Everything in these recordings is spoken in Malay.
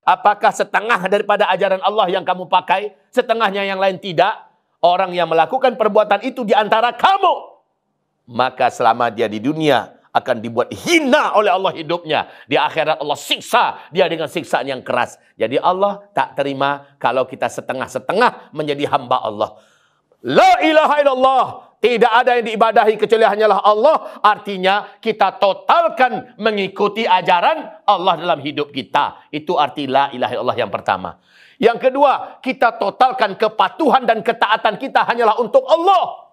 Apakah setengah daripada ajaran Allah yang kamu pakai, setengahnya yang lain tidak? Orang yang melakukan perbuatan itu di antara kamu, maka selama dia di dunia akan dibuat hina oleh Allah hidupnya. Di akhirat Allah siksa dia dengan siksaan yang keras. Jadi Allah tak terima kalau kita setengah-setengah menjadi hamba Allah. La ilaha illallah. Tidak ada yang diibadahi kecuali hanyalah Allah. Artinya kita totalkan mengikuti ajaran Allah dalam hidup kita. Itu arti la ilaha illallah yang pertama. Yang kedua, kita totalkan kepatuhan dan ketaatan kita hanyalah untuk Allah.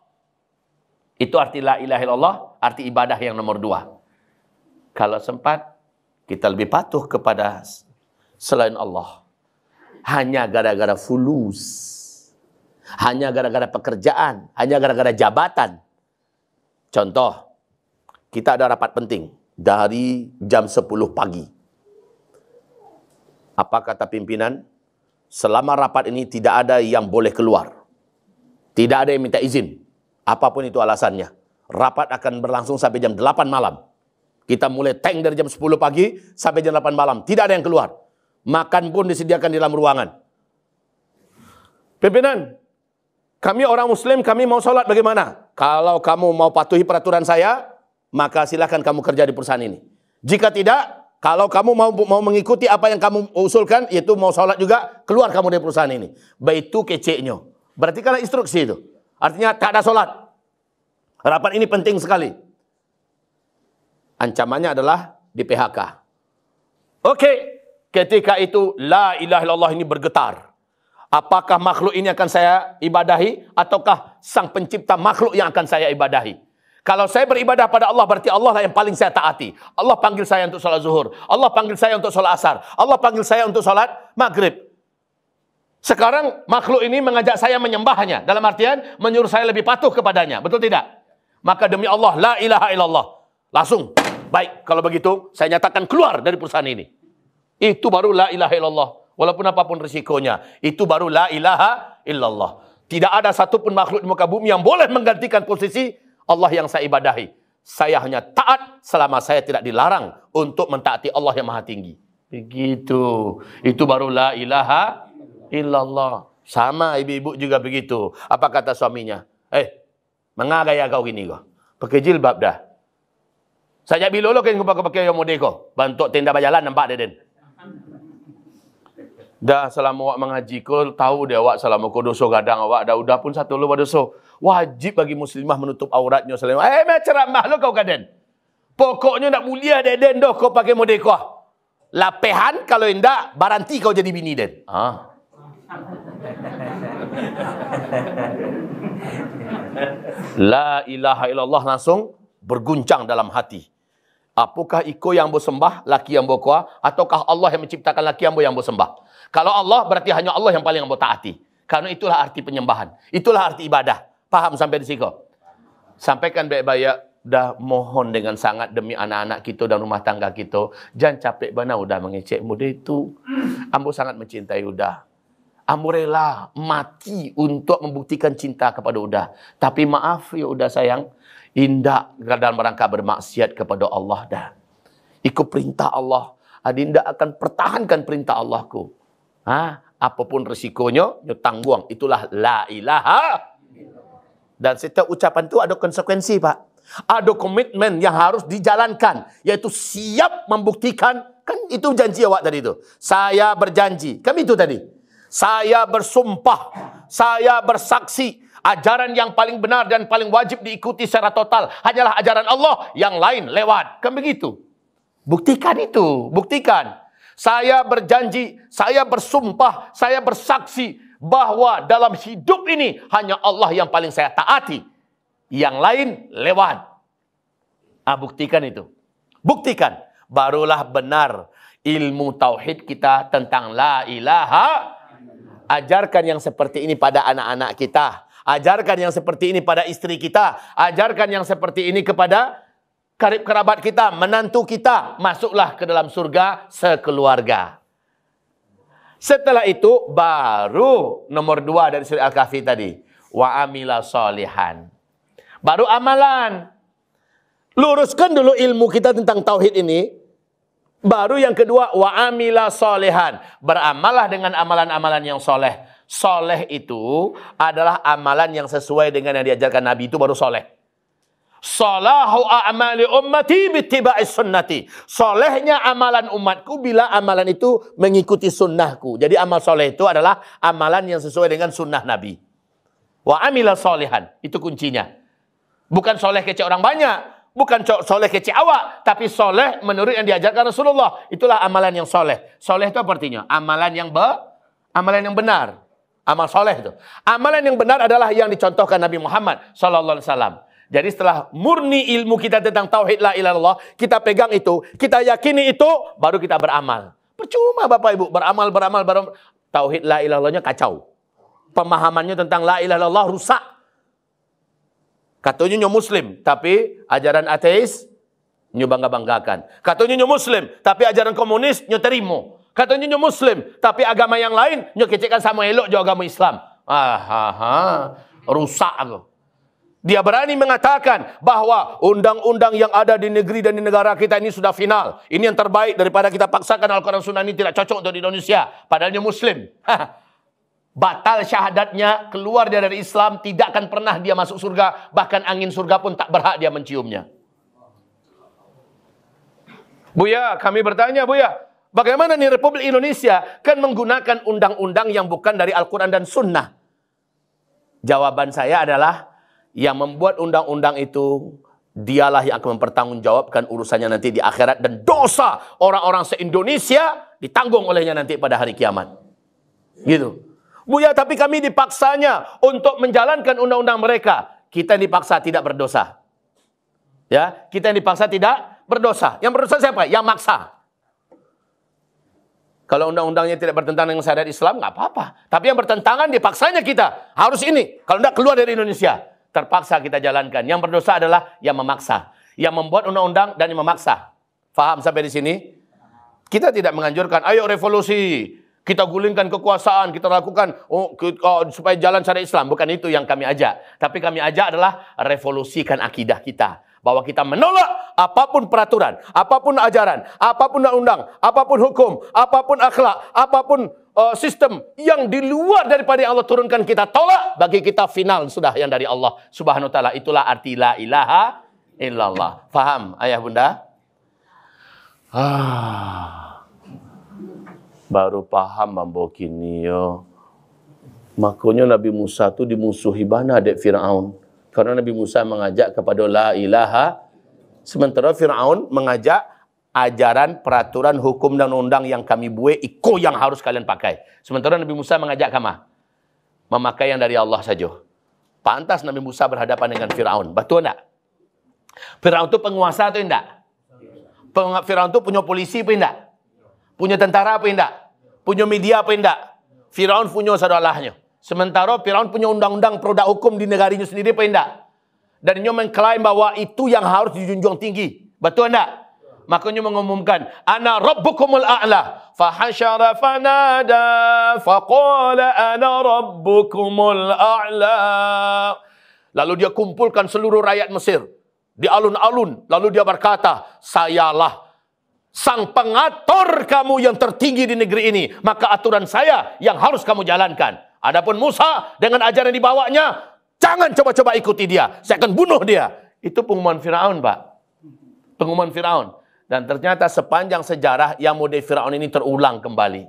Itu arti la ilaha illallah, arti ibadah yang nomor dua. Kalau sempat, kita lebih patuh kepada selain Allah. Hanya gara-gara fulus. Hanya gara-gara pekerjaan, hanya gara-gara jabatan. Contoh, kita ada rapat penting dari jam 10 pagi. Apa kata pimpinan? Selama rapat ini tidak ada yang boleh keluar. Tidak ada yang minta izin. Apapun itu alasannya. Rapat akan berlangsung sampai jam 8 malam. Kita mulai tank dari jam 10 pagi sampai jam 8 malam. Tidak ada yang keluar. Makan pun disediakan di dalam ruangan. Pimpinan, kami orang Muslim, kami mau sholat bagaimana? Kalau kamu mau patuhi peraturan saya, maka silakan kamu kerja di perusahaan ini. Jika tidak, kalau kamu mau mengikuti apa yang kamu usulkan, yaitu mau sholat juga, keluar kamu dari perusahaan ini. Baitu keceknya. Berarti kan instruksi itu. Artinya tak ada sholat. Rapat ini penting sekali. Ancamannya adalah di PHK. Oke, ketika itu la ilaha illallah ini bergetar. Apakah makhluk ini akan saya ibadahi ataukah sang pencipta makhluk yang akan saya ibadahi? Kalau saya beribadah pada Allah, berarti Allah lah yang paling saya taati. Allah panggil saya untuk sholat zuhur. Allah panggil saya untuk sholat asar. Allah panggil saya untuk sholat maghrib. Sekarang makhluk ini mengajak saya menyembahnya. Dalam artian menyuruh saya lebih patuh kepadanya. Betul tidak? Maka demi Allah, la ilaha illallah. Langsung, baik, kalau begitu saya nyatakan keluar dari perusahaan ini. Itu baru la ilaha illallah. Walaupun apapun risikonya. Itu baru la ilaha illallah. Tidak ada satupun makhluk di muka bumi yang boleh menggantikan posisi Allah yang saya ibadahi. Saya hanya taat selama saya tidak dilarang untuk mentaati Allah yang maha tinggi. Begitu. Itu baru la ilaha illallah. Sama ibu-ibu juga begitu. Apa kata suaminya? Mengagaya kau gini kau. Pakai jilbab dah. Saya bila lo kan kau pakai yang model kau. Bantu tenda berjalan nampak dia den. Dah selama awak mengaji kau tahu dia awak selama kau dosa gadang awak dah udah pun satu lu dosa. Wajib bagi muslimah menutup auratnya selama. Ceramah lo kau kaden. Pokoknya nak mulia den doh kau pakai model kau. Lapehan kalau indak baranti kau jadi bini den. La ilaha illallah langsung berguncang dalam hati. Apakah iko yang bersembah laki yang berkuah ataukah Allah yang menciptakan laki yang bersembah? Kalau Allah berarti hanya Allah yang paling ambo taati. Karena itulah arti penyembahan. Itulah arti ibadah. Paham sampai di sini? Sampaikan baik-baik. Dah mohon dengan sangat demi anak-anak kita dan rumah tangga kita. Jangan capek bana udah mengecek muda itu. Ambo sangat mencintai udah. Ambo rela mati untuk membuktikan cinta kepada udah. Tapi maaf ya udah sayang. Indah dalam rangka bermaksiat kepada Allah dah. Ikut perintah Allah. Adinda akan pertahankan perintah Allahku. Apapun risikonya, you tanggung. Itulah la ilaha. Dan setiap ucapan itu ada konsekuensi, Pak. Ada komitmen yang harus dijalankan. Yaitu siap membuktikan. Kan itu janji awak tadi itu. Saya berjanji. Kan itu tadi. Saya bersumpah. Saya bersaksi. Ajaran yang paling benar dan paling wajib diikuti secara total hanyalah ajaran Allah. Yang lain lewat. Kan begitu. Buktikan itu. Buktikan. Saya berjanji, saya bersumpah, saya bersaksi bahwa dalam hidup ini hanya Allah yang paling saya taati. Yang lain lewat. Buktikan itu. Buktikan. Barulah benar ilmu tauhid kita tentang la ilaha. Ajarkan yang seperti ini pada anak-anak kita. Ajarkan yang seperti ini pada istri kita. Ajarkan yang seperti ini kepada karib kerabat kita, menantu kita. Masuklah ke dalam surga sekeluarga. Setelah itu baru nomor 2 dari surah Al-Kahfi tadi. Wa amila solihan. Baru amalan. Luruskan dulu ilmu kita tentang tauhid ini. Baru yang kedua, wa amila solehan. Beramallah dengan amalan-amalan yang soleh. Soleh itu adalah amalan yang sesuai dengan yang diajarkan Nabi, itu baru soleh. Salahu a'mali ummati bittiba'is sunnati. Solehnya amalan umatku bila amalan itu mengikuti sunnahku. Jadi amal soleh itu adalah amalan yang sesuai dengan sunnah Nabi. Wa amila solehan. Itu kuncinya. Bukan soleh kecil orang banyak. Bukan soleh kecil awak, tapi soleh menurut yang diajarkan Rasulullah. Itulah amalan yang soleh. Soleh itu apa artinya? Amalan yang benar. Amal soleh itu. Amalan yang benar adalah yang dicontohkan Nabi Muhammad SAW. Jadi setelah murni ilmu kita tentang tauhid la ilaha illallah, kita pegang itu, kita yakini itu, baru kita beramal. Percuma Bapak Ibu beramal. Tauhid la ilaha illallahnya kacau. Pemahamannya tentang la ilaha illallah rusak. Katanya nyo muslim, tapi ajaran ateis nyo bangga-banggakan. Katanya nyo muslim, tapi ajaran komunis nyo terima. Katanya nyo muslim, tapi agama yang lain nyo kecekkan sama elok jo agama Islam. Rusak aku. Dia berani mengatakan bahwa undang-undang yang ada di negeri dan di negara kita ini sudah final. Ini yang terbaik daripada kita paksakan Al-Quran Sunnah ini tidak cocok untuk di Indonesia. Padahal nyo muslim. Batal syahadatnya, keluar dia dari Islam, tidak akan pernah dia masuk surga, bahkan angin surga pun tak berhak dia menciumnya. Buya, kami bertanya, Buya, bagaimana nih Republik Indonesia kan menggunakan undang-undang yang bukan dari Al-Quran dan Sunnah? Jawaban saya adalah, yang membuat undang-undang itu, dialah yang akan mempertanggungjawabkan urusannya nanti di akhirat, dan dosa orang-orang se-Indonesia ditanggung olehnya nanti pada hari kiamat. Gitu. Buya, tapi kami dipaksanya untuk menjalankan undang-undang mereka. Kita dipaksa tidak berdosa. Ya, kita yang dipaksa tidak berdosa. Yang berdosa siapa? Yang maksa. Kalau undang-undangnya tidak bertentangan dengan syariat Islam, nggak apa-apa. Tapi yang bertentangan dipaksanya kita. Harus ini. Kalau tidak keluar dari Indonesia. Terpaksa kita jalankan. Yang berdosa adalah yang memaksa. Yang membuat undang-undang dan yang memaksa. Faham sampai di sini? Kita tidak menganjurkan, ayo revolusi. Kita gulingkan kekuasaan, kita lakukan supaya jalan syariat Islam. Bukan itu yang kami ajak. Tapi kami ajak adalah revolusikan akidah kita. Bahwa kita menolak apapun peraturan, apapun ajaran, apapun undang-undang, apapun hukum, apapun akhlak, apapun sistem yang di luar daripada yang Allah turunkan kita tolak. Bagi kita final sudah yang dari Allah Subhanahu wa ta'ala. Itulah arti la ilaha illallah. Faham ayah bunda? Baru paham mambo kini yo. Makanya Nabi Musa tu dimusuhi bana dek Fir'aun. Karena Nabi Musa mengajak kepada la ilaha. Sementara Fir'aun mengajak ajaran, peraturan, hukum dan undang yang kami buat, iko yang harus kalian pakai. Sementara Nabi Musa mengajak kamu memakai yang dari Allah saja. Pantas Nabi Musa berhadapan dengan Fir'aun. Betul tak? Fir'aun tu penguasa atau tidak? Fir'aun tu punya polisi apa tidak? Punya tentara apa tidak? Punya media apa tidak? Fir'aun punya sadalahnya. Sementara Fir'aun punya undang-undang produk hukum di negaranya sendiri apa tidak? Dan dia mengklaim bahwa itu yang harus dijunjung tinggi. Betul tak? Makanya mengumumkan, ana rabbukumul a'la. Fahasyara fanada. Faqala ana rabbukumul a'la. Lalu dia kumpulkan seluruh rakyat Mesir. Di alun-alun. Lalu dia berkata, sayalah sang pengatur kamu yang tertinggi di negeri ini. Maka aturan saya yang harus kamu jalankan. Adapun Musa dengan ajaran dibawanya, jangan coba-coba ikuti dia. Saya akan bunuh dia. Itu pengumuman Fir'aun, Pak. Pengumuman Fir'aun. Dan ternyata sepanjang sejarah yang model Fir'aun ini terulang kembali.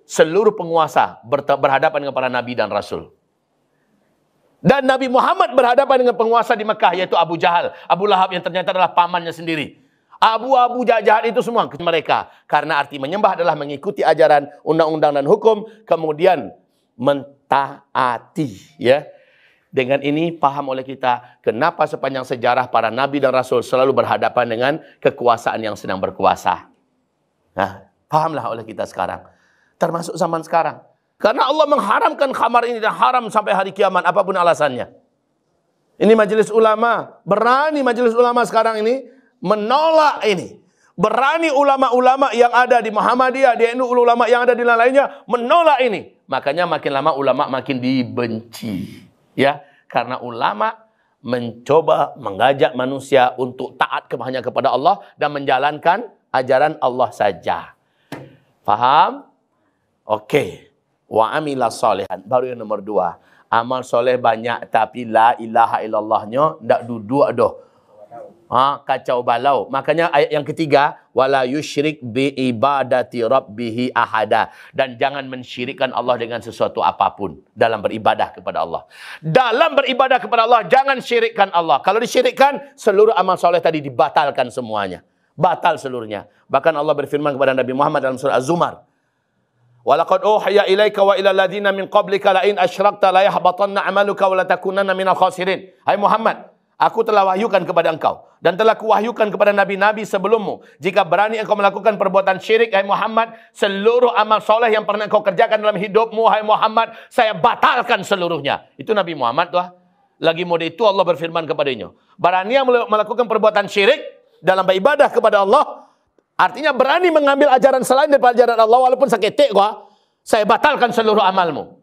Seluruh penguasa berhadapan dengan para nabi dan rasul. Dan Nabi Muhammad berhadapan dengan penguasa di Mekah, yaitu Abu Jahal. Abu Lahab yang ternyata adalah pamannya sendiri. Abu-abu jahat itu semua mereka. Karena arti menyembah adalah mengikuti ajaran, undang-undang dan hukum. Kemudian mentaati. Ya. Dengan ini paham oleh kita kenapa sepanjang sejarah para nabi dan rasul selalu berhadapan dengan kekuasaan yang sedang berkuasa. Nah, pahamlah oleh kita sekarang. Termasuk zaman sekarang. Karena Allah mengharamkan khamar ini dan haram sampai hari kiamat apapun alasannya. Ini majelis ulama, berani majelis ulama sekarang ini menolak ini. Berani ulama-ulama yang ada di Muhammadiyah, di NU, ulama yang ada di lainnya menolak ini. Makanya makin lama ulama makin dibenci. Ya, karena ulama mencoba mengajak manusia untuk taat hanya kepada Allah dan menjalankan ajaran Allah saja. Faham? Oke. Wa amila solehan. Baru yang nomor 2. Amal soleh banyak tapi la ilaha illallahnya tak duduk dah. Kacau balau. Makanya ayat yang ketiga, wala yusyrik bi ibadati rabbihi ahada, dan jangan mensyirikkan Allah dengan sesuatu apapun dalam beribadah kepada Allah. Dalam beribadah kepada Allah jangan syirikkan Allah. Kalau disyirikkan, seluruh amal soleh tadi dibatalkan semuanya. Batal seluruhnya. Bahkan Allah berfirman kepada Nabi Muhammad dalam surah Az-Zumar, walaqad uhiya ilaika wa ila alladziina min qablika la in asyrakta la yahbatanna 'amaluka wa la takunanna minal khasirin. Hai Muhammad, aku telah wahyukan kepada engkau dan telah kuwahyukan kepada nabi-nabi sebelummu. Jika berani engkau melakukan perbuatan syirik, hai Muhammad, seluruh amal soleh yang pernah engkau kerjakan dalam hidupmu, hai Muhammad, saya batalkan seluruhnya. Itu Nabi Muhammad tuh. Lagi mode itu Allah berfirman kepadanya, berani yang melakukan perbuatan syirik dalam beribadah kepada Allah, artinya berani mengambil ajaran selain daripada ajaran Allah, walaupun saketik gua, saya batalkan seluruh amalmu.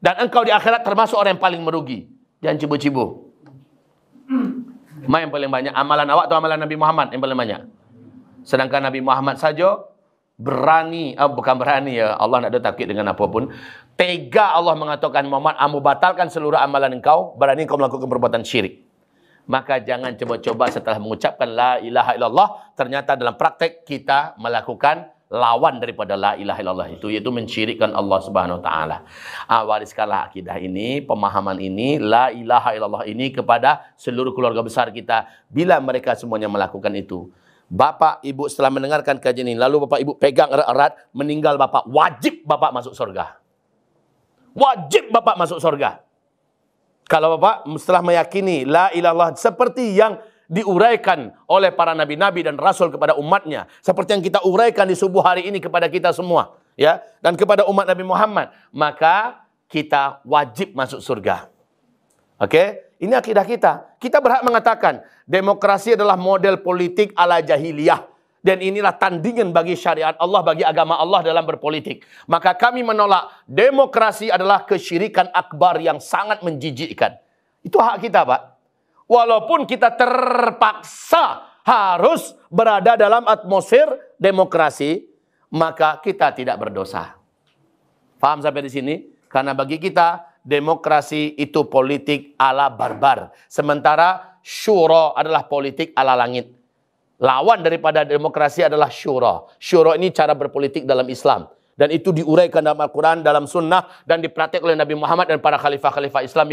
Dan engkau di akhirat termasuk orang yang paling merugi. Jangan cibu-cibu. Yang paling banyak amalan awak atau amalan Nabi Muhammad yang paling banyak? Sedangkan Nabi Muhammad saja berani, bukan berani ya, Allah nak ada takut dengan apapun. Tega Allah mengatakan, Muhammad, kamu batalkan seluruh amalan engkau, berani engkau melakukan perbuatan syirik. Maka jangan coba-coba setelah mengucapkan la ilaha illallah, ternyata dalam praktek kita melakukan lawan daripada la ilaha illallah itu, yaitu mensyirikkan Allah Subhanahu wa taala. Wariskanlah akidah ini, pemahaman ini, la ilaha illallah ini kepada seluruh keluarga besar kita bila mereka semuanya melakukan itu. Bapak, ibu setelah mendengarkan kajian ini, lalu bapak ibu pegang erat-erat, meninggal bapak, wajib bapak masuk surga. Wajib bapak masuk surga. Kalau bapak setelah meyakini la ilaha illallah seperti yang diuraikan oleh para nabi-nabi dan rasul kepada umatnya, seperti yang kita uraikan di subuh hari ini kepada kita semua, ya, dan kepada umat Nabi Muhammad, maka kita wajib masuk surga. Oke, ini akidah kita. Kita berhak mengatakan demokrasi adalah model politik ala jahiliyah. Dan inilah tandingan bagi syariat Allah, bagi agama Allah dalam berpolitik. Maka kami menolak demokrasi adalah kesyirikan akbar yang sangat menjijikkan. Itu hak kita, Pak. Walaupun kita terpaksa harus berada dalam atmosfer demokrasi, maka kita tidak berdosa. Paham sampai di sini? Karena bagi kita, demokrasi itu politik ala barbar. Sementara syura adalah politik ala langit. Lawan daripada demokrasi adalah syura. Syura ini cara berpolitik dalam Islam. Dan itu diuraikan dalam Al-Quran, dalam sunnah, dan dipraktik oleh Nabi Muhammad dan para khalifah-khalifah Islam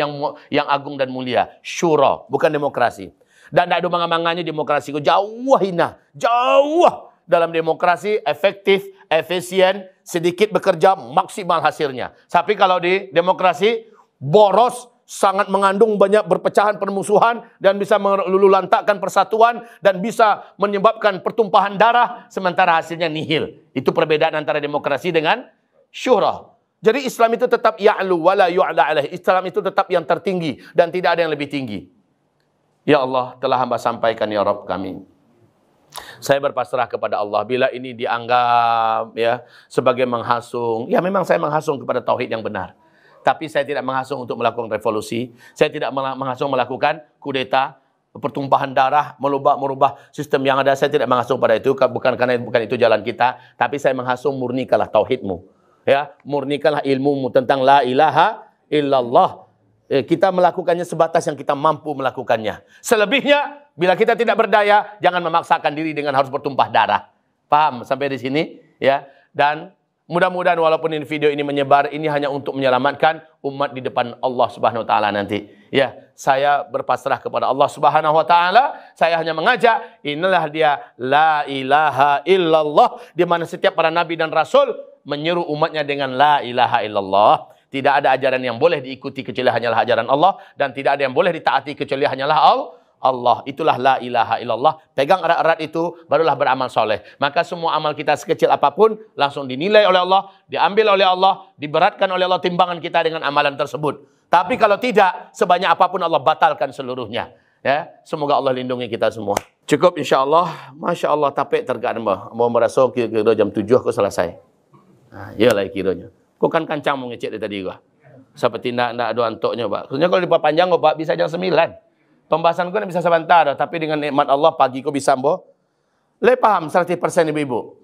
yang agung dan mulia. Syura, bukan demokrasi. Dan tidak ada mangan-mangannya demokrasi. Jauh hina. Jauh. Dalam demokrasi, efektif, efisien, sedikit bekerja, maksimal hasilnya. Tapi kalau di demokrasi, boros, sangat mengandung banyak perpecahan, permusuhan, dan bisa melululantakkan persatuan, dan bisa menyebabkan pertumpahan darah, sementara hasilnya nihil. Itu perbedaan antara demokrasi dengan syura. Jadi Islam itu tetap ya'lu wala yu'la alaih. Islam itu tetap yang tertinggi, dan tidak ada yang lebih tinggi. Ya Allah, telah hamba sampaikan ya Rabb kami. Saya berpasrah kepada Allah. Bila ini dianggap ya sebagai menghasung, ya memang saya menghasung kepada tauhid yang benar. Tapi saya tidak menghasung untuk melakukan revolusi. Saya tidak menghasung melakukan kudeta, pertumpahan darah, merubah sistem yang ada. Saya tidak menghasung pada itu, bukan itu jalan kita. Tapi saya menghasung murnikanlah tauhidmu. Ya, murnikanlah ilmumu tentang la ilaha illallah. Kita melakukannya sebatas yang kita mampu melakukannya. Selebihnya, bila kita tidak berdaya, jangan memaksakan diri dengan harus bertumpah darah. Paham sampai di sini? Ya. Dan mudah-mudahan walaupun ini video ini menyebar, ini hanya untuk menyelamatkan umat di depan Allah Subhanahu wa taala nanti. Ya, saya berpasrah kepada Allah Subhanahu wa taala. Saya hanya mengajak, inilah dia la ilaha illallah, di mana setiap para nabi dan rasul menyeru umatnya dengan la ilaha illallah. Tidak ada ajaran yang boleh diikuti kecuali hanyalah ajaran Allah, dan tidak ada yang boleh ditaati kecuali hanyalah Allah. Itulah la ilaha illallah. Pegang erat-erat itu, barulah beramal soleh. Maka semua amal kita sekecil apapun, langsung dinilai oleh Allah, diambil oleh Allah, diberatkan oleh Allah timbangan kita dengan amalan tersebut. Tapi kalau tidak, sebanyak apapun Allah batalkan seluruhnya. Ya, semoga Allah lindungi kita semua. Cukup insya-Allah. Masya-Allah tapik tergaan mau merasa kira-kira jam 7 aku selesai. Iyalah kiranya. Kau kan kancang mau ngecek dari tadi gua. Seperti nak ada antuknya, Pak. Sebenarnya kalau diperpanjang kau, Pak, bisa jam 9. Pembahasan kau bisa sebentar, tapi dengan nikmat Allah pagi kau bisa ambo. Le paham 100% ibu-ibu.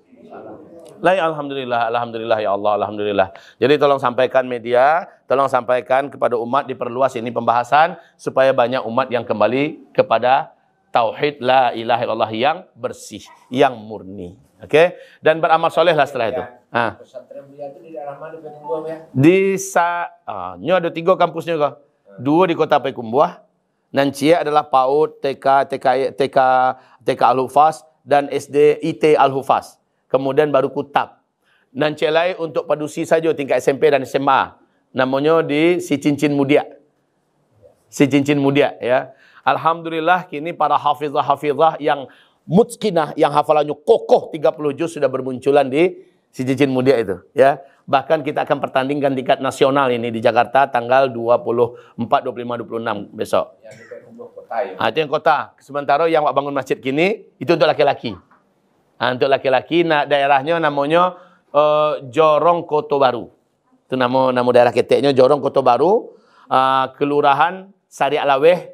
La alhamdulillah, alhamdulillah ya Allah, alhamdulillah. Jadi tolong sampaikan media, tolong sampaikan kepada umat diperluas ini pembahasan supaya banyak umat yang kembali kepada tauhid la ilaha illallah yang bersih, yang murni. Oke? Dan beramal solehlah setelah itu. Pesantren Mulia itu di daerah mana Payakumbuh ya? Ada 3 kampusnya kok. 2 di Kota Payakumbuh. Nancie adalah PAUD, TK Al-Hufaz dan SD IT Al-Hufaz. Kemudian baru Kutab. Nancie lain untuk padusi saja tingkat SMP dan SMA. Namanya di Si Cincin Mudia. Si Cincin Mudia ya. Alhamdulillah kini para hafizah yang mutqinah, yang hafalannya kokoh 30 juz sudah bermunculan di Si Cincin Mudia itu ya. Bahkan kita akan pertandingkan tingkat nasional ini di Jakarta tanggal 24, 25, 26 besok. Yang di Payakumbuh kota ya. Itu yang kota. Sementara yang bangun masjid kini itu untuk laki-laki. Untuk laki-laki daerahnya namanya Jorong Koto Baru. Itu nama daerah keteknya Jorong Koto Baru, Kelurahan Sari Alaweh,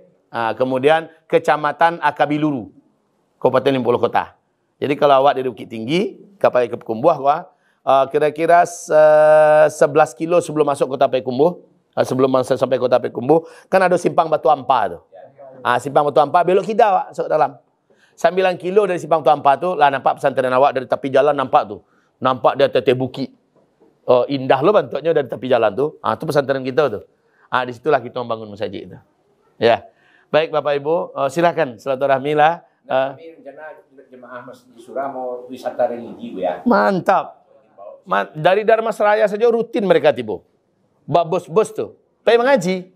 kemudian Kecamatan Akabiluru, Kabupaten Limpolo Kota. Jadi kalau awak dari Bukit Tinggi ke Payakumbuh, kira-kira 11 kilo sebelum masuk Kota Payakumbuh, sebelum sampai Kota Payakumbuh, kan ada simpang Batu Ampa tu. Simpang Batu Ampa belok kidal awak masuk dalam. 9 kilo dari simpang Batu Ampa tu lah nampak pesantren awak dari tepi jalan nampak tu. Nampak dia tetek bukit. Indah loh bentuknya dari tepi jalan tu. Tu pesantren kita tu. Di situlah kita membangun masjid itu. Ya. Baik Bapak Ibu, silakan silaturahmi lah. Kami rencana jemaah Masjid Surah mau wisata religi ya. Mantap. Dari Dharmasraya saja rutin mereka tiba. Bos-bos tuh. Pergi mengaji.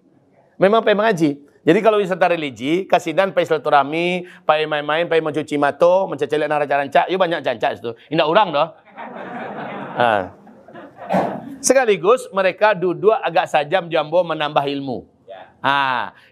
Memang pergi mengaji. Jadi kalau wisata religi, kasidan pergi silaturahmi, pergi main-main, pergi mencuci mata, mencecelek naraca-rancak, yuk banyak cancak itu. Indah orang dah. Sekaligus mereka duduk agak sajam jambo menambah ilmu.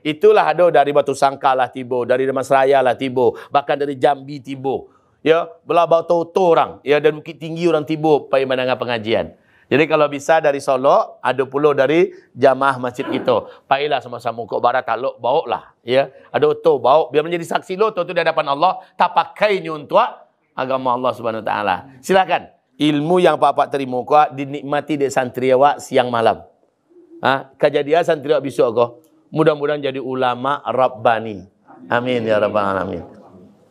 Itulah ada dari Batu Sangka lah tiba, dari Dharmasraya lah tiba, bahkan dari Jambi tiba. Ya, belabau toto orang, ya, dan Bukit Tinggi orang tiba pergi mendengar pengajian. Jadi kalau bisa dari Solo, ada pula dari jamaah masjid kita. Pergilah sama-sama ke barat taluk, bawa lah, ya. Ada oto bawa biar menjadi saksi lo tu di hadapan Allah, tak pakainya untuk agama Allah Subhanahu Wa Taala. Silakan. Ilmu yang Pak terima kau dinikmati di santri awak siang malam. Kejadian santri awak besok kau. Mudah-mudahan jadi ulama Rabbani. Amin ya rabbal alamin.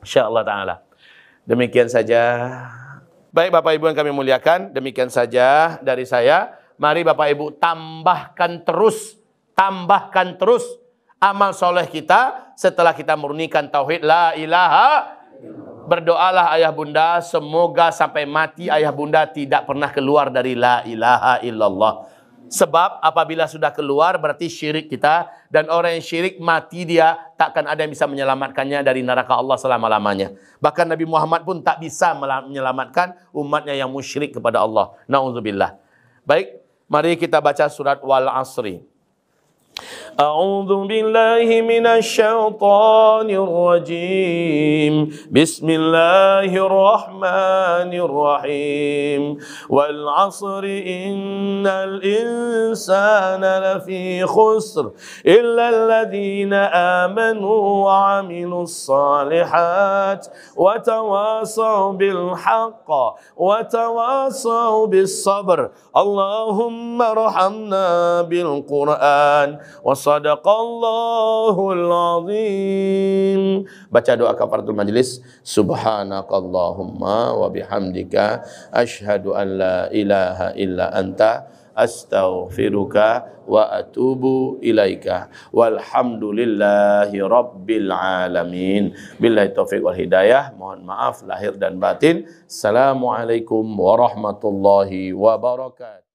Insyaallah taala. Demikian saja. Baik Bapak Ibu yang kami muliakan, demikian saja dari saya. Mari Bapak Ibu tambahkan terus amal soleh kita setelah kita murnikan tauhid la ilaha. Berdoalah ayah bunda, semoga sampai mati ayah bunda tidak pernah keluar dari la ilaha illallah. Sebab apabila sudah keluar berarti syirik kita, dan orang yang syirik mati dia takkan ada yang bisa menyelamatkannya dari neraka Allah selama-lamanya. Bahkan Nabi Muhammad pun tak bisa menyelamatkan umatnya yang musyrik kepada Allah. Nauzubillah. Baik, mari kita baca surat Wal Asri. A'udzu billahi minasy syaithanir rajim. Bismillahirrahmanirrahim. Wal 'asri innal insana lafi khusr illa alladhina amanu wa 'amilus shalihat wa tawasaw bil haqq wa tawasaw bis sabr. Allahumma arhamna bil Qur'an wa sadaqallahul azim. Baca doa kafaratul majlis. Subhanakallahumma wa bihamdika asyhadu an la ilaha illa anta astaghfiruka wa atubu ilaika. Walhamdulillahi rabbil alamin. Billahi taufiq wal hidayah. Mohon maaf lahir dan batin. Assalamualaikum warahmatullahi wabarakatuh.